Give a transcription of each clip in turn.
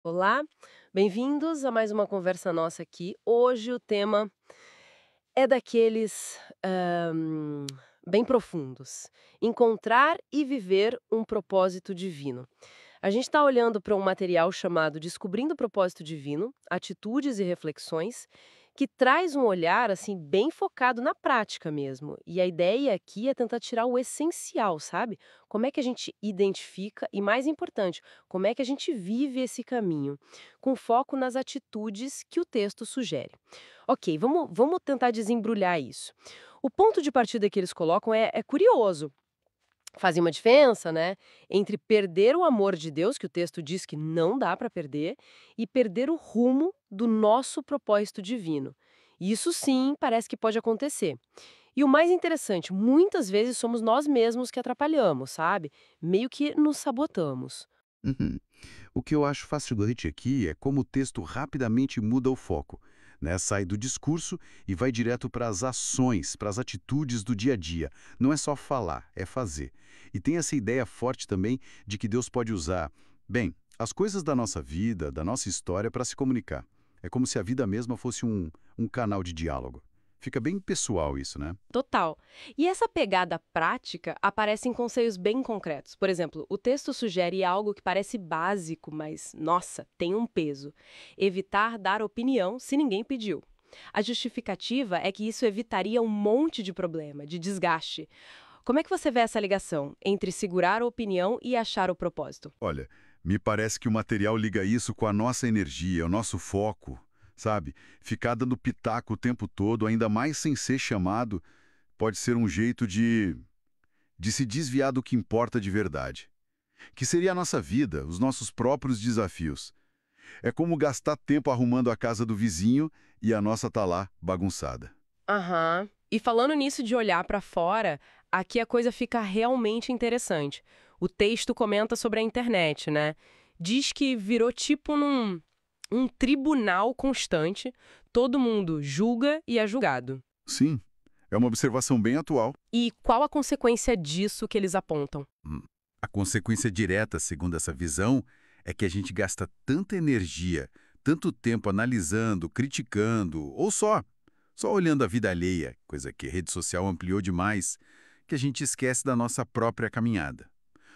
Olá, bem-vindos a mais uma conversa nossa aqui. Hoje o tema é daqueles bem profundos. Encontrar e viver um propósito divino. A gente está olhando para um material chamado Descobrindo o Propósito Divino, Atitudes e Reflexões, que traz um olhar assim bem focado na prática mesmo. E a ideia aqui é tentar tirar o essencial, sabe? Como é que a gente identifica e, mais importante, como é que a gente vive esse caminho, com foco nas atitudes que o texto sugere. Ok, vamos tentar desembrulhar isso. O ponto de partida que eles colocam é curioso. Fazem uma diferença, né, entre perder o amor de Deus, que o texto diz que não dá para perder, e perder o rumo do nosso propósito divino. E isso sim parece que pode acontecer. E o mais interessante, muitas vezes somos nós mesmos que atrapalhamos, sabe? Meio que nos sabotamos. Uhum. O que eu acho fascinante aqui é como o texto rapidamente muda o foco, né? Sai do discurso e vai direto para as ações, para as atitudes do dia a dia. Não é só falar, é fazer. E tem essa ideia forte também de que Deus pode usar, bem, as coisas da nossa vida, da nossa história para se comunicar. É como se a vida mesma fosse um canal de diálogo. Fica bem pessoal isso, né? Total. E essa pegada prática aparece em conselhos bem concretos. Por exemplo, o texto sugere algo que parece básico, mas, nossa, tem um peso. Evitar dar opinião se ninguém pediu. A justificativa é que isso evitaria um monte de problema, de desgaste. Como é que você vê essa ligação entre segurar a opinião e achar o propósito? Olha, me parece que o material liga isso com a nossa energia, o nosso foco, sabe? Ficar dando pitaco o tempo todo, ainda mais sem ser chamado, pode ser um jeito de se desviar do que importa de verdade. Que seria a nossa vida, os nossos próprios desafios. É como gastar tempo arrumando a casa do vizinho e a nossa tá lá bagunçada. Aham. E falando nisso de olhar para fora, aqui a coisa fica realmente interessante. O texto comenta sobre a internet, né? Diz que virou tipo um tribunal constante, todo mundo julga e é julgado. Sim, é uma observação bem atual. E qual a consequência disso que eles apontam? Hum. A consequência direta, segundo essa visão, é que a gente gasta tanta energia, tanto tempo analisando, criticando, ou só olhando a vida alheia, coisa que a rede social ampliou demais, que a gente esquece da nossa própria caminhada.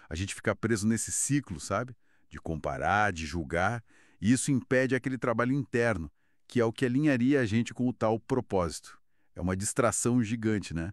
A gente fica preso nesse ciclo, sabe? De comparar, de julgar, e isso impede aquele trabalho interno, que é o que alinharia a gente com o tal propósito. É uma distração gigante, né?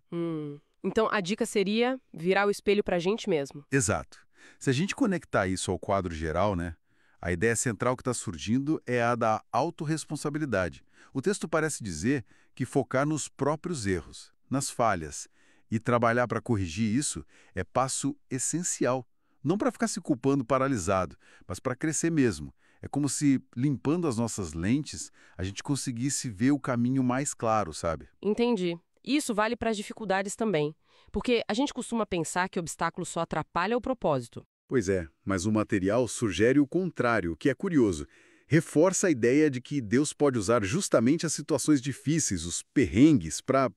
Então a dica seria virar o espelho pra gente mesmo. Exato. Se a gente conectar isso ao quadro geral, né? A ideia central que está surgindo é a da autorresponsabilidade. O texto parece dizer que focar nos próprios erros, nas falhas, e trabalhar para corrigir isso é passo essencial. Não para ficar se culpando paralisado, mas para crescer mesmo. É como se, limpando as nossas lentes, a gente conseguisse ver o caminho mais claro, sabe? Entendi. Isso vale para as dificuldades também, porque a gente costuma pensar que obstáculo só atrapalha o propósito. Pois é, mas o material sugere o contrário, o que é curioso. Reforça a ideia de que Deus pode usar justamente as situações difíceis, os perrengues, para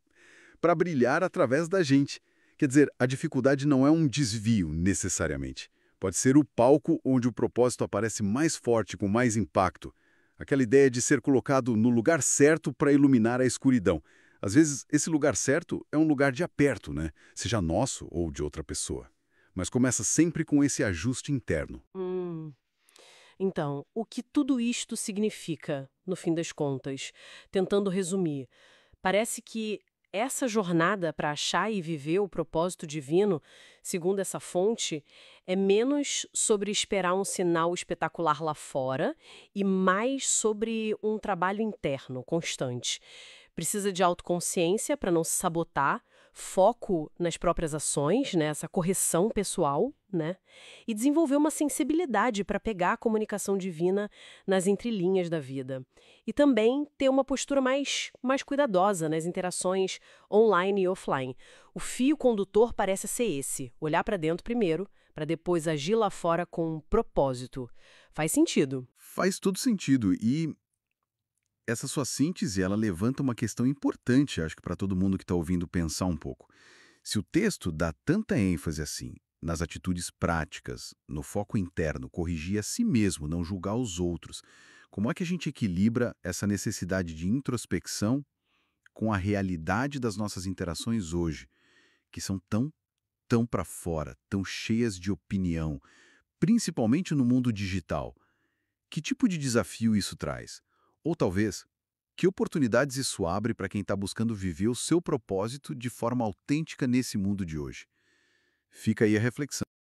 brilhar através da gente. Quer dizer, a dificuldade não é um desvio, necessariamente. Pode ser o palco onde o propósito aparece mais forte, com mais impacto. Aquela ideia de ser colocado no lugar certo para iluminar a escuridão. Às vezes, esse lugar certo é um lugar de aperto, né? Seja nosso ou de outra pessoa. Mas começa sempre com esse ajuste interno. Hum. Então, o que tudo isto significa, no fim das contas? Tentando resumir, parece que essa jornada para achar e viver o propósito divino, segundo essa fonte, é menos sobre esperar um sinal espetacular lá fora e mais sobre um trabalho interno constante. Precisa de autoconsciência para não se sabotar, foco nas próprias ações, né, essa correção pessoal, né, e desenvolver uma sensibilidade para pegar a comunicação divina nas entrelinhas da vida. E também ter uma postura mais cuidadosa nas interações online e offline. O fio condutor parece ser esse: olhar para dentro primeiro, para depois agir lá fora com um propósito. Faz sentido. Faz todo sentido e essa sua síntese, ela levanta uma questão importante, acho que para todo mundo que está ouvindo pensar um pouco. Se o texto dá tanta ênfase assim nas atitudes práticas, no foco interno, corrigir a si mesmo, não julgar os outros. Como é que a gente equilibra essa necessidade de introspecção com a realidade das nossas interações hoje, que são tão para fora, tão cheias de opinião, principalmente no mundo digital? Que tipo de desafio isso traz? Ou talvez, que oportunidades isso abre para quem está buscando viver o seu propósito de forma autêntica nesse mundo de hoje? Fica aí a reflexão.